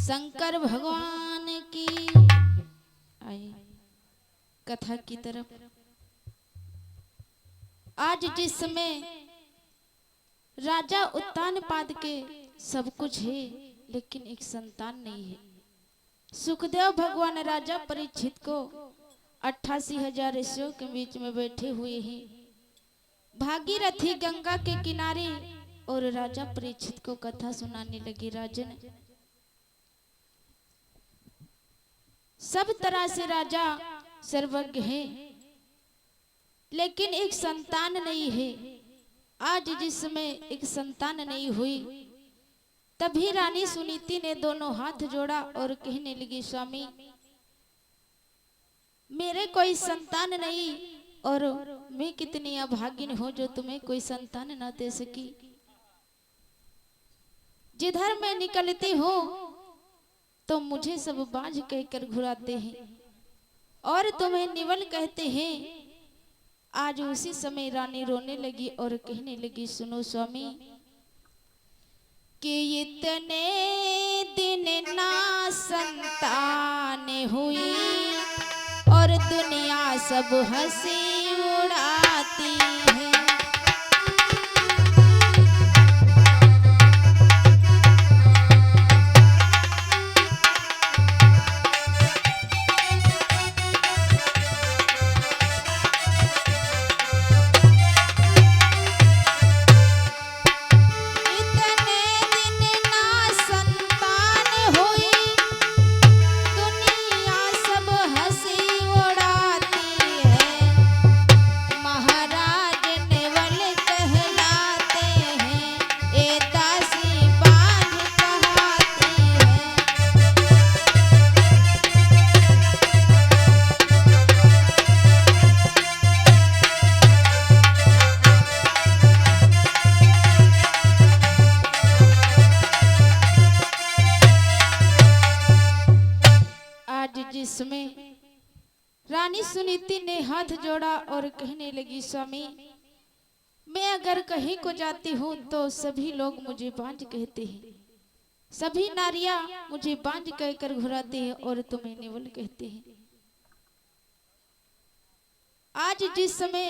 शंकर भगवान की। आए कथा की तरफ। आज जिस समय राजा उत्तानपाद के सब कुछ है, लेकिन एक संतान नहीं है। सुखदेव भगवान राजा परीक्षित को 88,000 ऋषियों के बीच में बैठे हुए हैं। भागीरथी गंगा के किनारे और राजा परीक्षित को कथा सुनाने लगे। राजन, सब तरह से राजा सर्वज्ञ है, लेकिन एक संतान नहीं है। आज जिस समय एक संतान नहीं हुई, तभी रानी सुनीति ने दोनों हाथ जोड़ा और कहने लगी, स्वामी मेरे कोई संतान नहीं और मैं कितनी अभागिन हूं जो तुम्हें कोई संतान ना दे सकी। जिधर मैं निकलती हूँ तो मुझे सब बाज कहकर घुराते हैं और तुम्हें निवल कहते हैं। आज उसी समय रानी रोने लगी और कहने लगी, सुनो स्वामी कि इतने दिन ना संतान हुई और दुनिया सब हंसी उड़ाती है। जिसमें रानी सुनीति ने हाथ जोड़ा और कहने लगी, स्वामी मैं अगर कहीं को जाती हूँ तो सभी लोग मुझे बांझ कहते हैं, सभी नारियां मुझे बांझ कहकर घुराते हैं और तुम्हें निवल कहते हैं। आज जिस समय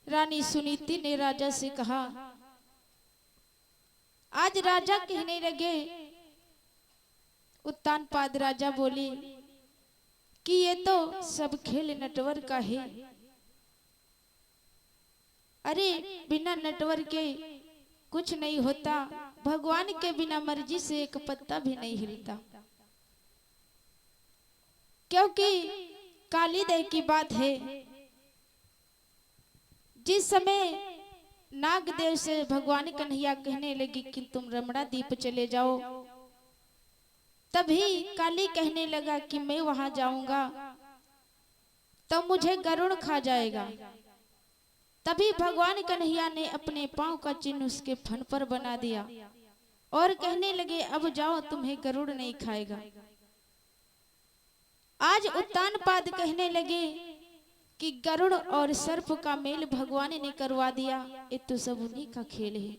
रानी सुनीति ने राजा से कहा, आज राजा कहने लगे, उत्तानपाद राजा बोले कि ये तो सब खेल नटवर का है। अरे बिना नटवर के कुछ नहीं होता, भगवान के बिना मर्जी से एक पत्ता भी नहीं हिलता। क्योंकि कालीदेव की बात है, जिस समय नागदेव से भगवान कन्हैया कहने लगी कि तुम रमणा द्वीप चले जाओ, तभी काली कहने लगा कि मैं वहां जाऊंगा तो मुझे गरुड़ खा जाएगा। तभी भगवान कन्हैया ने अपने पांव का चिन्ह उसके फन पर बना दिया और कहने लगे, अब जाओ तुम्हें गरुड़ नहीं खाएगा। आज उत्तानपाद कहने लगे कि गरुड़ और सर्प का मेल भगवान ने करवा दिया, ये तो सब उन्हीं का खेल है।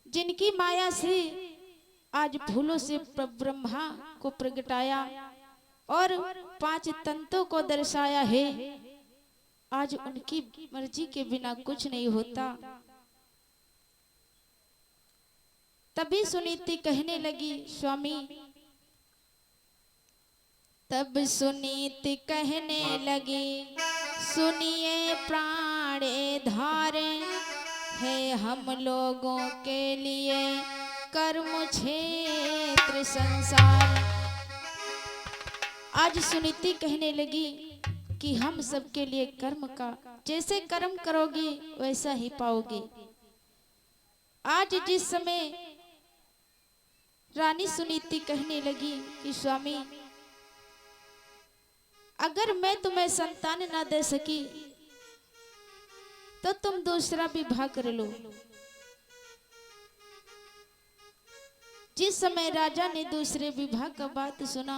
जिनकी माया से आज फूलों से ब्रह्मा को प्रगटाया और 5 तंतों को दर्शाया है, आज उनकी मर्जी के बिना कुछ नहीं होता। तभी सुनीति कहने लगी, स्वामी तब सुनीति कहने लगी, सुनिए प्राणे धारे है हम लोगों के लिए कर्म क्षेत्र संसार। आज सुनीति कहने लगी कि हम सबके लिए कर्म का, जैसे कर्म करोगे वैसा ही पाओगे। आज जिस समय रानी सुनीति कहने लगी कि स्वामी अगर मैं तुम्हें संतान ना दे सकी तो तुम दूसरा विवाह कर लो। जिस समय राजा ने दूसरे विवाह का बात सुना,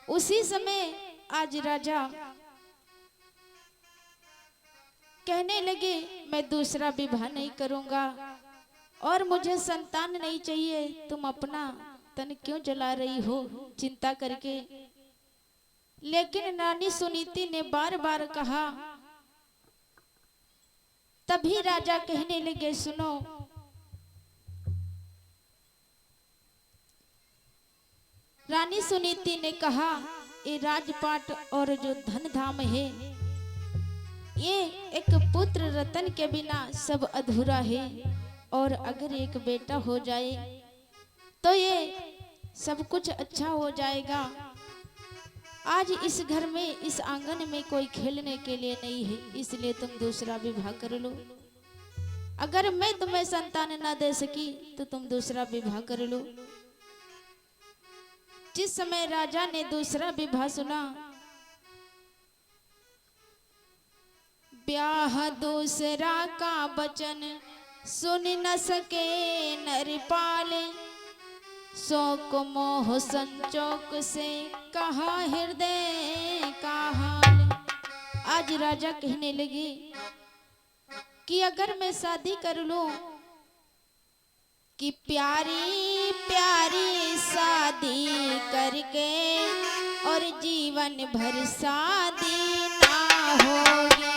उसी समय आज राजा कहने लगे मैं दूसरा विवाह नहीं करूंगा, और मुझे संतान नहीं चाहिए, तुम अपना तन क्यों जला रही हो चिंता करके। लेकिन रानी सुनीति ने बार बार कहा। तभी राजा कहने लगे, सुनो, रानी सुनीति ने कहा, ये राजपाट और जो धन धाम है, ये एक पुत्र रतन के बिना सब अधूरा है। और अगर एक बेटा हो जाए तो ये सब कुछ अच्छा हो जाएगा। आज इस घर में, इस आंगन में कोई खेलने के लिए नहीं है, इसलिए तुम दूसरा विवाह कर लो। अगर मैं तुम्हें संतान ना दे सकी तो तुम दूसरा विवाह कर लो। जिस समय राजा ने दूसरा विवाह सुना, ब्याह दूसरा का वचन सुन न सके नरपाल, शोक मोह संचोक से कहा हृदय का हाल। आज राजा कहने लगे कि अगर मैं शादी कर लूं, कि प्यारी प्यारी शादी करके और जीवन भर शादी ना होगी।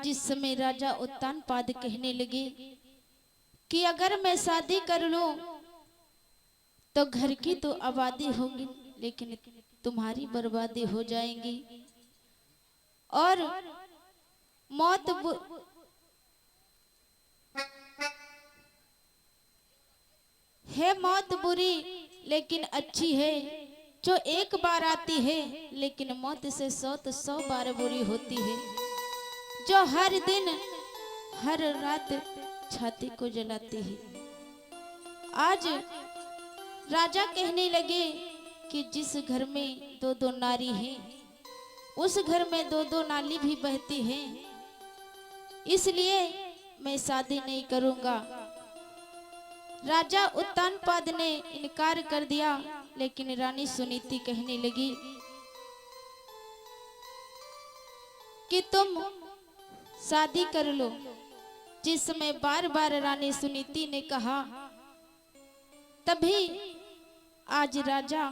जिस समय राजा उत्तानपाद कहने लगे कि अगर मैं शादी कर लूं तो घर की तो आबादी होगी, लेकिन तुम्हारी बर्बादी हो जाएगी। और मौत है, मौत बुरी लेकिन अच्छी है, जो एक बार आती है, लेकिन मौत से 100 बार बुरी होती है, जो हर दिन हर रात छाती को जलाती है। आज राजा कहने लगे कि जिस घर में 2-2 नारी हैं, उस घर में 2-2 नाली भी बहती हैं, इसलिए मैं शादी नहीं करूंगा। राजा उत्तानपाद ने इनकार कर दिया, लेकिन रानी सुनीति कहने लगी कि तुम शादी कर लो। जिस समय बार बार रानी सुनीति ने कहा, तभी आज राजा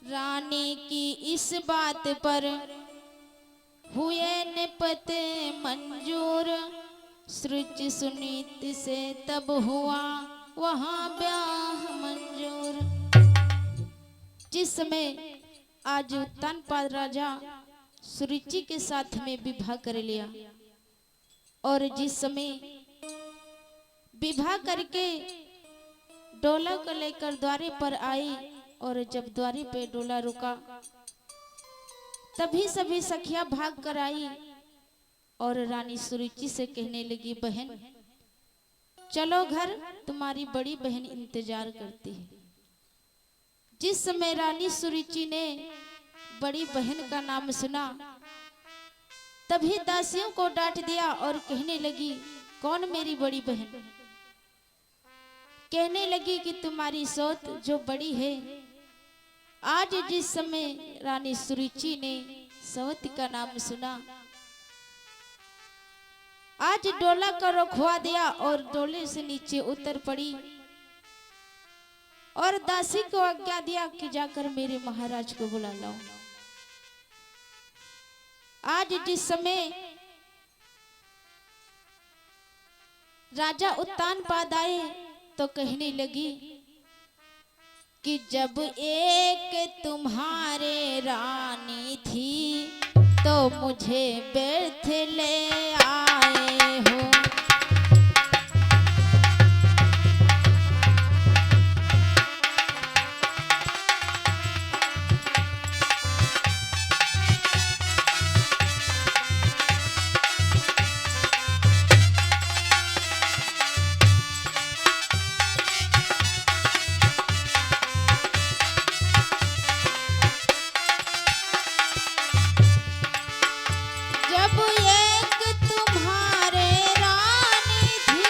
रानी की इस बात पर हुए निपत मंजूर। सृज सुनीति से तब हुआ वहां ब्याह मंजूर। जिस समय आज उत्तानपाद राजा सुरुचि के साथ में विवाह कर लिया, और जिस समय विवाह करके डोला को लेकर द्वारे पर आई, और जब द्वारे पे डोला रुका तभी सभी सखियां भाग कर आई और रानी सुरुचि से कहने लगी, बहन चलो घर, तुम्हारी बड़ी बहन इंतजार करती है। जिस समय रानी सुरुचि ने बड़ी बहन का नाम सुना, तभी दासियों को डांट दिया और कहने लगी, कौन मेरी बड़ी बहन? कहने लगी कि तुम्हारी सौत जो बड़ी है। आज जिस समय रानी सुरुचि ने सौत का नाम सुना, आज डोला का रखवा दिया और डोले से नीचे उतर पड़ी और दासी को आज्ञा दिया कि जाकर मेरे महाराज को बुला लाओ। आज जिस समय राजा उत्तानपाद आए तो कहने लगी कि जब एक तुम्हारे रानी थी तो मुझे व्यर्थ ले आए हो। जब एक तुम्हारे रानी थी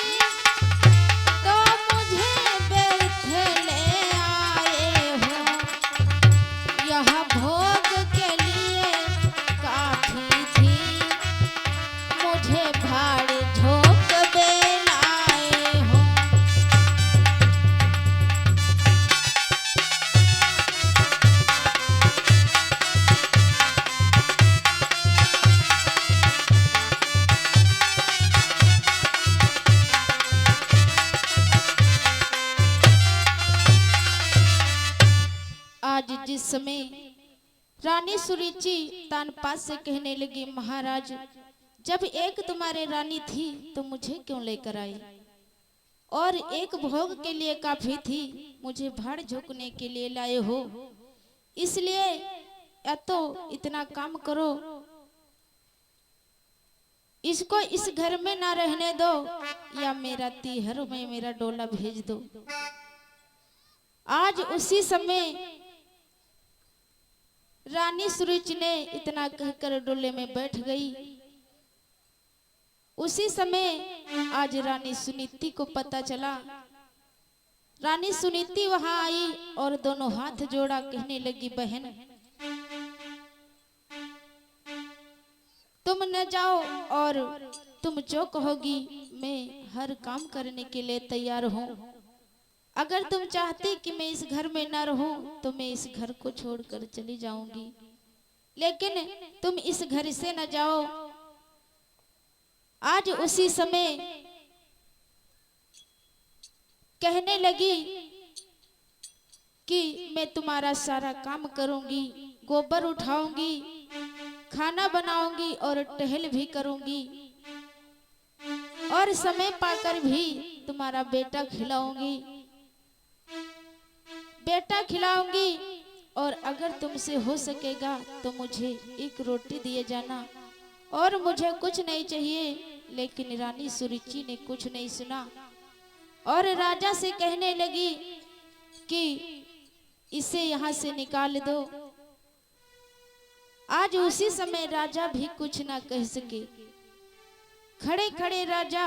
तो मुझे व्यर्थ ले आए हो। यह भोग के लिए काफी थी, मुझे भाड़ झोंक बेलाए हो। आज जिस समय रानी सुरुचि तानपास से कहने लगी, महाराज जब एक तुम्हारे रानी थी तो मुझे क्यों लेकर आई, और एक भोग के लिए काफी थी, मुझे भाड़ झोंकने के लिए लाए हो। इसलिए या तो इतना काम करो, इसको इस घर में ना रहने दो, या मेरा तीहर में मेरा डोला भेज दो। आज उसी समय रानी सुरुचि ने इतना कहकर डोले में बैठ गई। उसी समय आज रानी सुनीति को पता चला। रानी सुनीति वहां आई और दोनों हाथ जोड़ा कहने लगी, बहन तुम न जाओ, और तुम जो कहोगी मैं हर काम करने के लिए तैयार हूँ। अगर तुम चाहती कि मैं इस घर में न रहूं तो मैं इस घर को छोड़कर चली जाऊंगी, लेकिन तुम इस घर से न जाओ। आज उसी समय कहने लगी कि मैं तुम्हारा सारा काम करूंगी, गोबर उठाऊंगी, खाना बनाऊंगी और टहल भी करूंगी, और समय पाकर भी तुम्हारा बेटा खिलाऊंगी, और अगर तुमसे हो सकेगा तो मुझे एक रोटी दिए जाना, और मुझे कुछ नहीं चाहिए। लेकिन रानी सुरुचि ने कुछ नहीं सुना और राजा से कहने लगी कि इसे यहाँ से निकाल दो। आज उसी समय राजा भी कुछ ना कह सके। खड़े खड़े राजा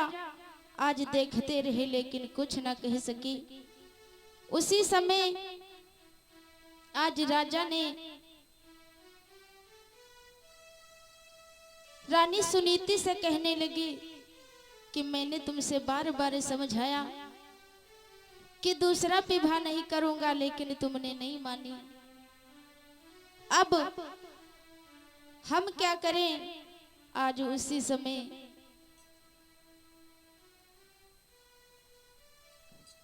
आज देखते रहे लेकिन कुछ ना कह सके। उसी समय आज राजा ने रानी सुनीति से कहने लगी कि मैंने तुमसे बार बार समझाया कि दूसरा विवाह नहीं करूंगा, लेकिन तुमने नहीं मानी। अब हम क्या करें? आज उसी समय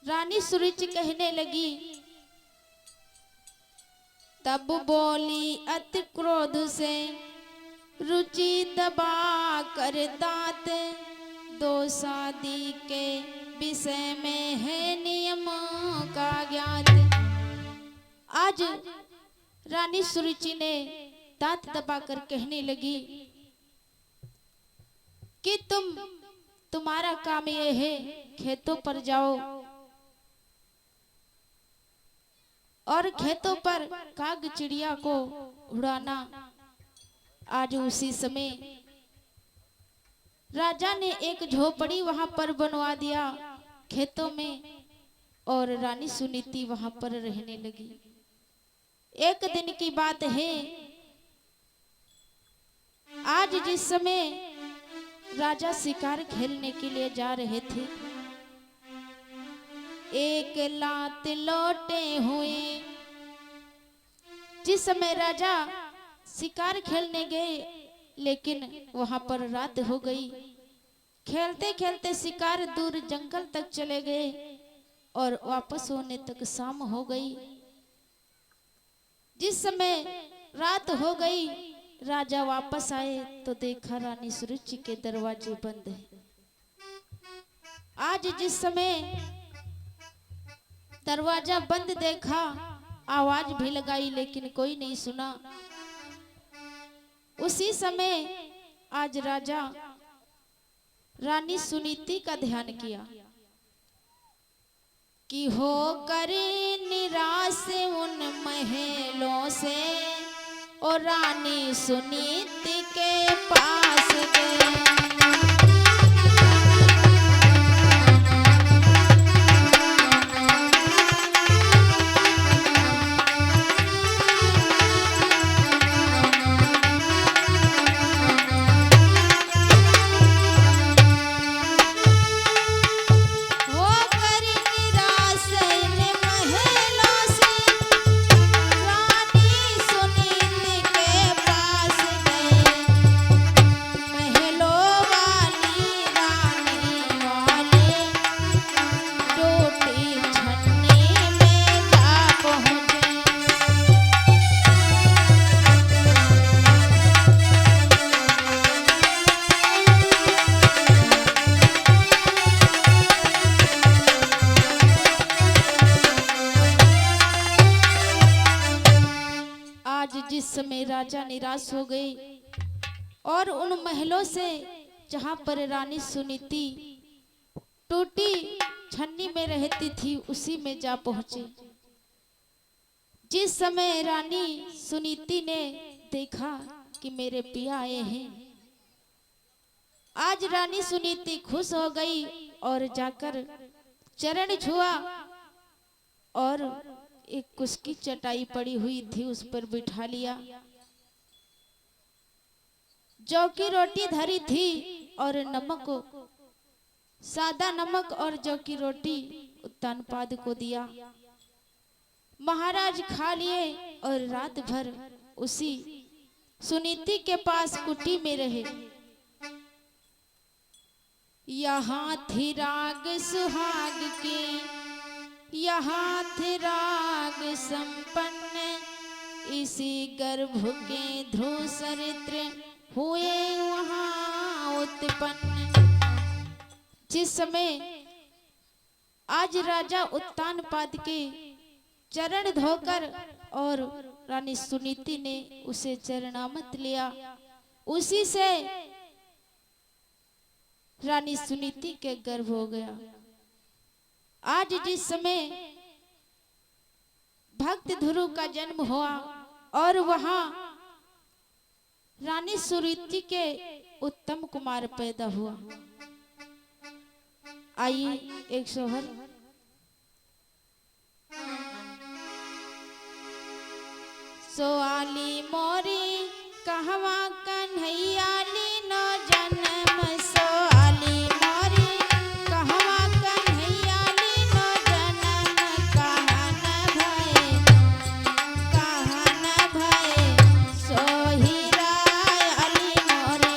रानी सुरुचि कहने लगी, तब बोली अति क्रोध से रुचि दबा कर दांत, दो शादी के विषय में है नियम का ज्ञात। आज रानी सुरुचि ने दांत दबाकर कहने लगी कि तुम्हारा काम ये है, खेतों पर जाओ और खेतों पर काग चिड़िया को उड़ाना। आज उसी समय राजा ने एक झोपड़ी वहां पर बनवा दिया खेतों में, और रानी सुनीति वहां पर रहने लगी। एक दिन की बात है, आज जिस समय राजा शिकार खेलने के लिए जा रहे थे, एक लात लौटे हुए। जिस समय राजा शिकार खेलने गए लेकिन वहां पर रात हो गई। खेलते खेलते शिकार दूर जंगल तक चले गए और वापस होने तक शाम हो गई। जिस समय रात हो गई, राजा वापस आए तो देखा रानी सुरुचि के दरवाजे बंद हैं। आज जिस समय दरवाजा बंद देखा, आवाज भी लगाई लेकिन कोई नहीं सुना। उसी समय आज राजा रानी सुनीति का ध्यान किया कि हो कर निराश उन महलों से और रानी सुनीति के पास गए। जिस समय राजा निराश हो गए और उन महलों से जहां पर रानी सुनीति टूटी छन्नी में रहती थी उसी में जा पहुंचे। जिस समय रानी सुनीति ने देखा कि मेरे पिया आए हैं, आज रानी सुनीति खुश हो गई और जाकर चरण छुआ और एक कुश की चटाई पड़ी हुई थी उस पर बिठा लिया। जौ की रोटी धरी थी और नमक, सादा नमक और जौ की रोटी उत्तानपाद को दिया। महाराज खा लिए और रात भर उसी सुनीति के पास कुटी में रहे। यहाँ थी राग सुहाग की, यहाँ थे राग संपन्न, इसी गर्भ के ध्रुव चरित्र हुए वहाँ उत्पन्न। जिस समय आज राजा उत्तानपाद के चरण धोकर और रानी सुनीति ने उसे चरणामत लिया, उसी से रानी सुनीति के गर्भ हो गया। आज जिस समय भक्त ध्रुव का जन्म हुआ और वहां रानी सुनीति के उत्तम कुमार पैदा हुआ। आइए एक सोहर। सोआली मोरी कहवा कन्हैया लीनो जन्म, सोआली मोरी कहवा कन्हैया लीनो जन्म, कहन भय सोहिरा अली मोरी।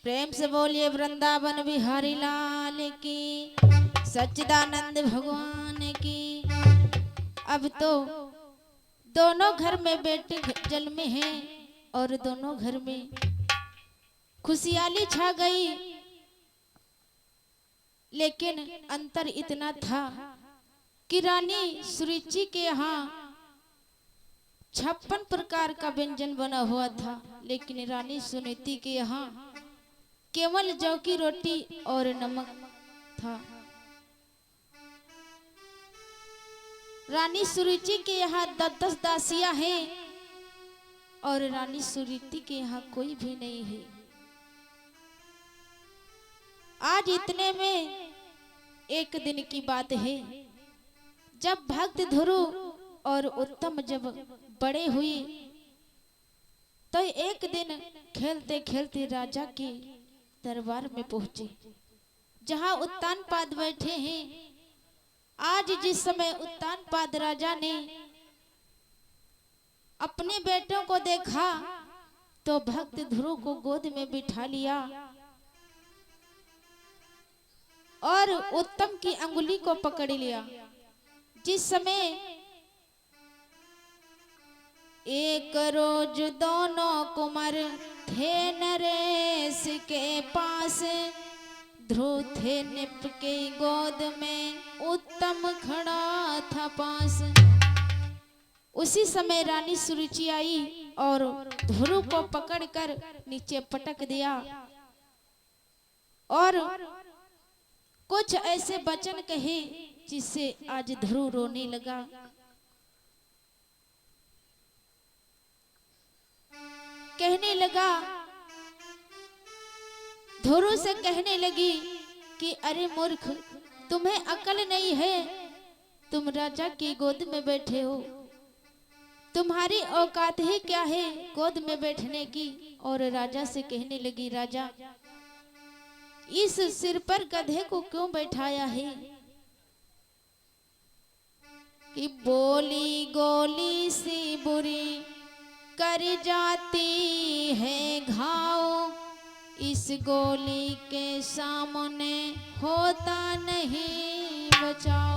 प्रेम से बोलिए वृंदावन बिहारी लाल की, सच्चिदानंद भगवान की। अब तो दोनों घर में बेटे जन्मे हैं और दोनों घर में खुशहाली छा गई, लेकिन अंतर इतना था कि रानी सुरुचि के यहाँ 56 प्रकार का व्यंजन बना हुआ था, लेकिन रानी सुनीति के यहाँ केवल जौ की रोटी और नमक था। रानी सुरुचि के यहाँ 10-10 दासियां हैं और रानी सुनीति के यहाँ कोई भी नहीं है। आज इतने में एक दिन की बात है, जब भक्त ध्रुव और उत्तम जब बड़े हुए तो एक दिन खेलते खेलते राजा के दरबार में पहुंचे, जहां उत्तानपाद बैठे हैं। आज जिस समय उत्तानपाद राजा ने अपने बेटों को देखा तो भक्त ध्रुव को गोद में बिठा लिया और उत्तम की अंगुली को पकड़ लिया। जिस समय एक रोज दोनों कुमार थे नरेश के पास, ध्रुव थे निप के गोद में, उत्तम खड़ा था पास। उसी समय रानी सुरुचि आई और ध्रुव को पकड़कर नीचे पटक दिया और कुछ ऐसे वचन कहे जिससे आज ध्रुव रोने लगा। कहने लगा, ध्रुव से कहने लगी कि अरे मूर्ख, तुम्हें अकल नहीं है, तुम राजा की गोद में बैठे हो, तुम्हारी औकात ही क्या है गोद में बैठने की। और राजा से कहने लगी, राजा इस सिर पर गधे को क्यों बैठाया है कि बोली गोली सी बुरी कर जाती है घाव, इस गोली के सामने होता नहीं बचाओ।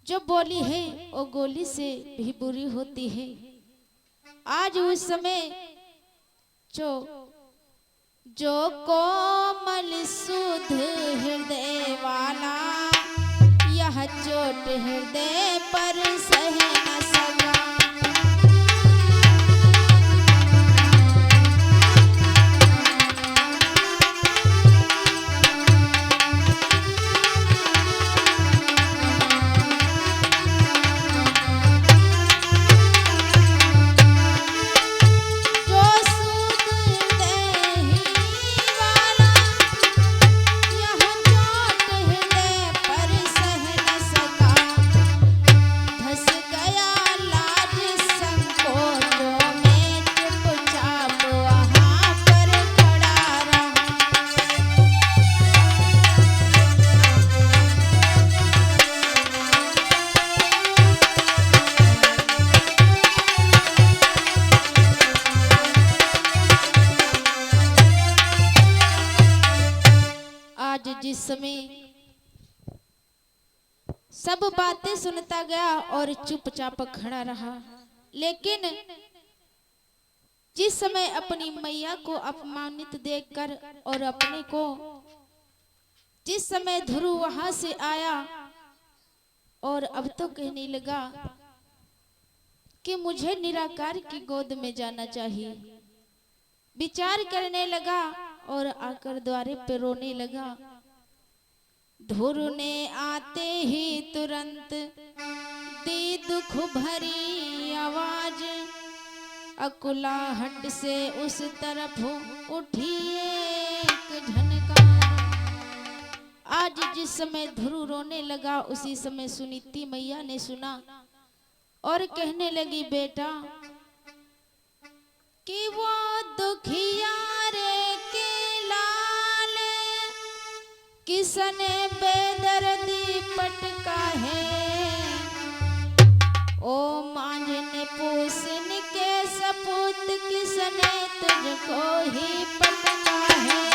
जो बोली है वो गोली से भी बुरी होती है। आज उस समय जो कोमल सुध हृदय वाला, यह चोट हृदय पर सह न सका। जिस समय सब बातें सुनता गया और चुपचाप खड़ा रहा, लेकिन जिस समय अपनी मैया को अपमानित देखकर और अपने को जिस समय ध्रुव वहां से आया और अब तो कहने लगा कि मुझे निराकार की गोद में जाना चाहिए, विचार करने लगा और आकर द्वारे पे रोने लगा। ध्रुव ने आते ही तुरंत दी दुख भरी आवाज, अकुलाहट से उस तरफ उठी एक झनकार। आज जिस समय ध्रुव रोने लगा उसी समय सुनीति मैया ने सुना और कहने लगी, बेटा कि वो दुखिया रे के लाल किसने बेदर्दी पटका है, ओ मांझने पूछने के सपूत किसने तुझको ही पटना है।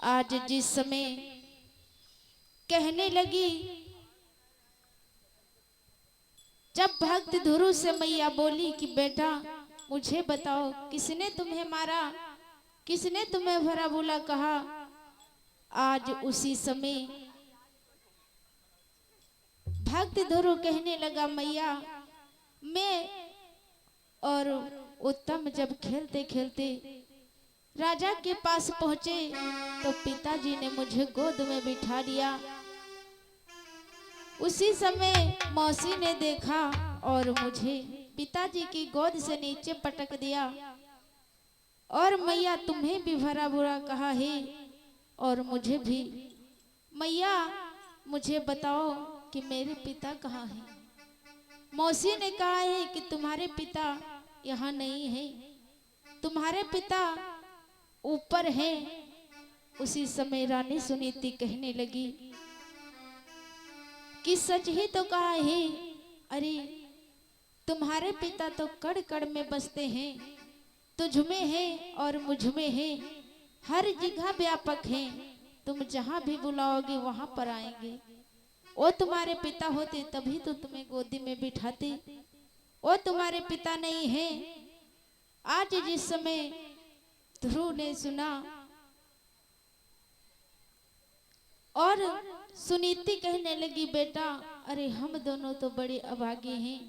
आज जिस समय कहने लगी, जब भक्त ध्रुव से मैया बोली कि बेटा मुझे बताओ किसने तुम्हें मारा, किसने तुम्हें भला बुरा कहा। आज उसी समय भक्त ध्रुव कहने लगा मैया मैं और उत्तम जब खेलते खेलते राजा के पास पहुंचे तो पिताजी ने मुझे गोद में बिठा लिया। उसी समय मौसी ने देखा और मुझे पिताजी की गोद से नीचे पटक दिया। और मैया तुम्हें भी भला बुरा कहा है और मुझे भी। मैया मुझे बताओ कि मेरे पिता कहाँ हैं। मौसी ने कहा है कि तुम्हारे पिता यहाँ नहीं है, तुम्हारे पिता ऊपर है। उसी समय रानी सुनीति कहने लगी कि सच ही तो कहा है, अरे तुम्हारे पिता तो कड़ कड़ में बसते हैं, तुझ में है और मुझ में है, हर जगह व्यापक हैं, तुम जहां भी बुलाओगे वहां पर आएंगे। वो तुम्हारे पिता होते तभी तो तुम्हें गोदी में बिठाते, वो तुम्हारे पिता नहीं है। आज जिस समय ध्रुव ने सुना और सुनीति कहने लगी बेटा अरे हम दोनों तो बड़े अभागे हैं,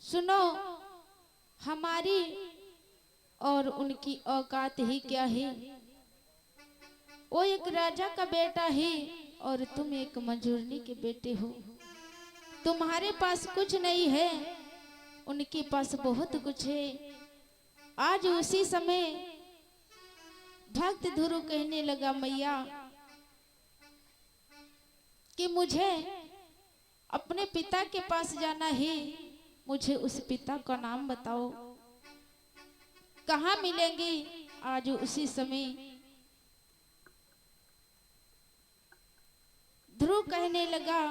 सुनो हमारी और उनकी औकात ही क्या है। वो एक राजा का बेटा है और तुम एक मजूरनी के बेटे हो। तुम्हारे पास कुछ नहीं है, उनके पास बहुत कुछ है। आज उसी समय भक्त ध्रुव कहने लगा मैया कि मुझे अपने पिता के पास जाना है, मुझे उस पिता का नाम बताओ, कहाँ मिलेंगे। आज उसी समय ध्रुव कहने लगा,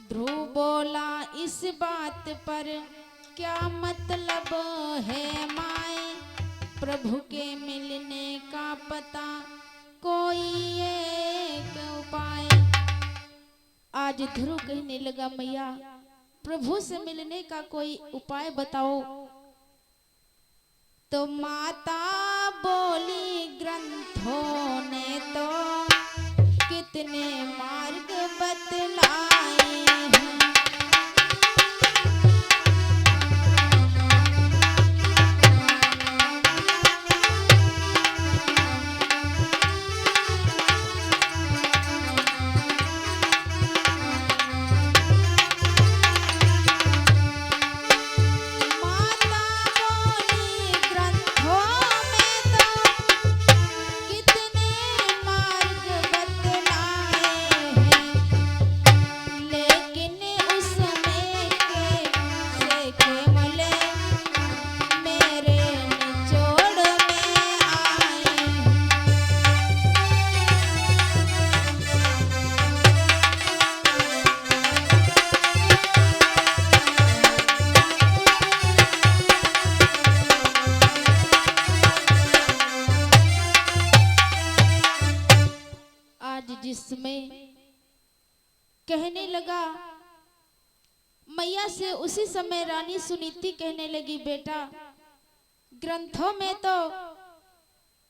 ध्रुव बोला इस बात पर क्या मतलब है माए, प्रभु के मिलने का पता कोई एक उपाय। आज ध्रुव कहने लगा मैया प्रभु से मिलने का कोई उपाय बताओ। तो माता बोली ग्रंथों ने तो कितने मार्ग बतलाए हैं। जिसमें कहने लगा मैया से, उसी समय रानी सुनीति कहने लगी बेटा ग्रंथों में तो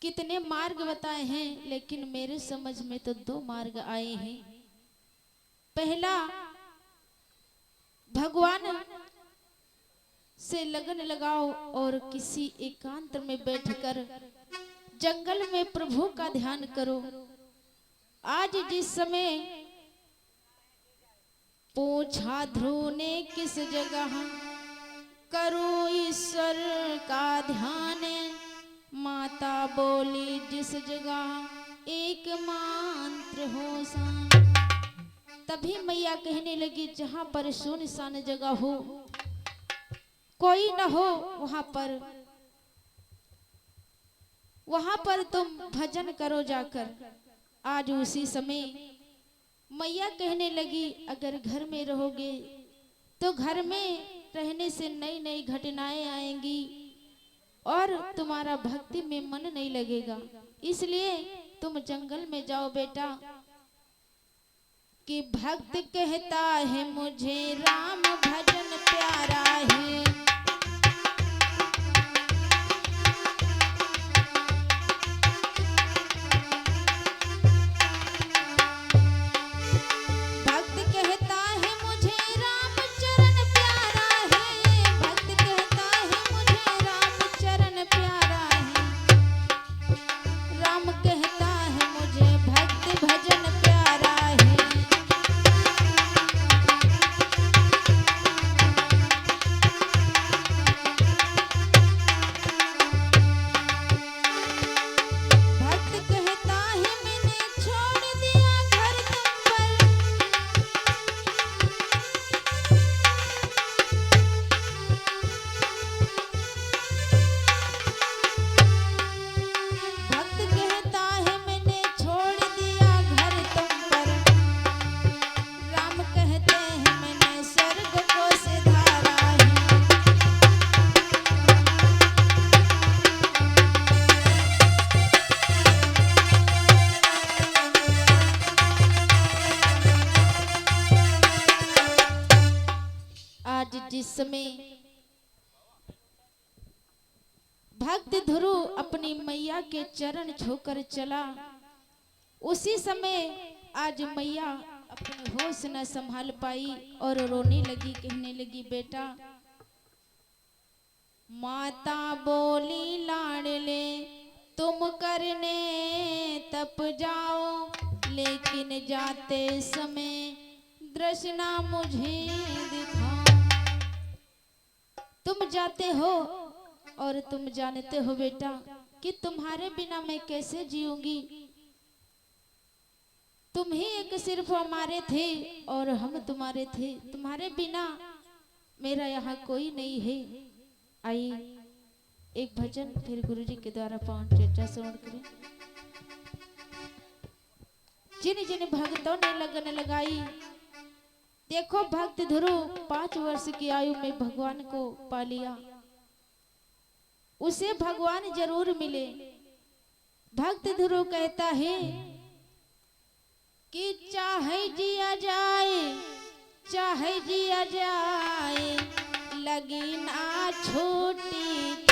कितने मार्ग बताए हैं, लेकिन मेरे समझ में तो 2 मार्ग आए हैं। पहला भगवान से लगन लगाओ और किसी एकांत में बैठकर जंगल में प्रभु का ध्यान करो। आज जिस समय पूछा ध्रुव ने किस जगह करो ईश्वर का ध्यान, माता बोली जिस जगह एक मंत्र हो सान। तभी मैया कहने लगी जहां पर सुनसान जगह हो, कोई न हो, वहां पर तुम भजन करो जाकर। आज उसी समय मैया कहने लगी अगर घर में रहोगे तो घर में रहने से नई नई घटनाएं आएंगी और तुम्हारा भक्ति में मन नहीं लगेगा, इसलिए तुम जंगल में जाओ बेटा। कि भक्त कहता है मुझे राम भजन प्यारा है, जिस समय भक्त ध्रुव अपनी मैया के चरण छूकर चला, उसी समय आज मैया अपने होश न संभाल पाई और रोने लगी, कहने लगी बेटा माता बोली लाडले तुम करने तप जाओ, लेकिन जाते समय दृष्णा मुझे दिखाओ। तुम जाते हो और तुम जानते हो बेटा कि तुम्हारे बिना मैं कैसे जीऊंगी। तुम ही एक सिर्फ हमारे थे और हम तुम्हारे थे, तुम्हारे बिना मेरा यहाँ कोई नहीं है। आइए एक भजन फिर गुरुजी के द्वारा पावन चर्चा श्रवण करें। जिन जिन भक्तों ने लगन लगाई, देखो भक्त ध्रुव 5 वर्ष की आयु में भगवान को पा लिया, उसे भगवान जरूर मिले। भक्त ध्रुव कहता है कि चाहे जिया जाए, चाहे जिया जाए, लगी ना छूटी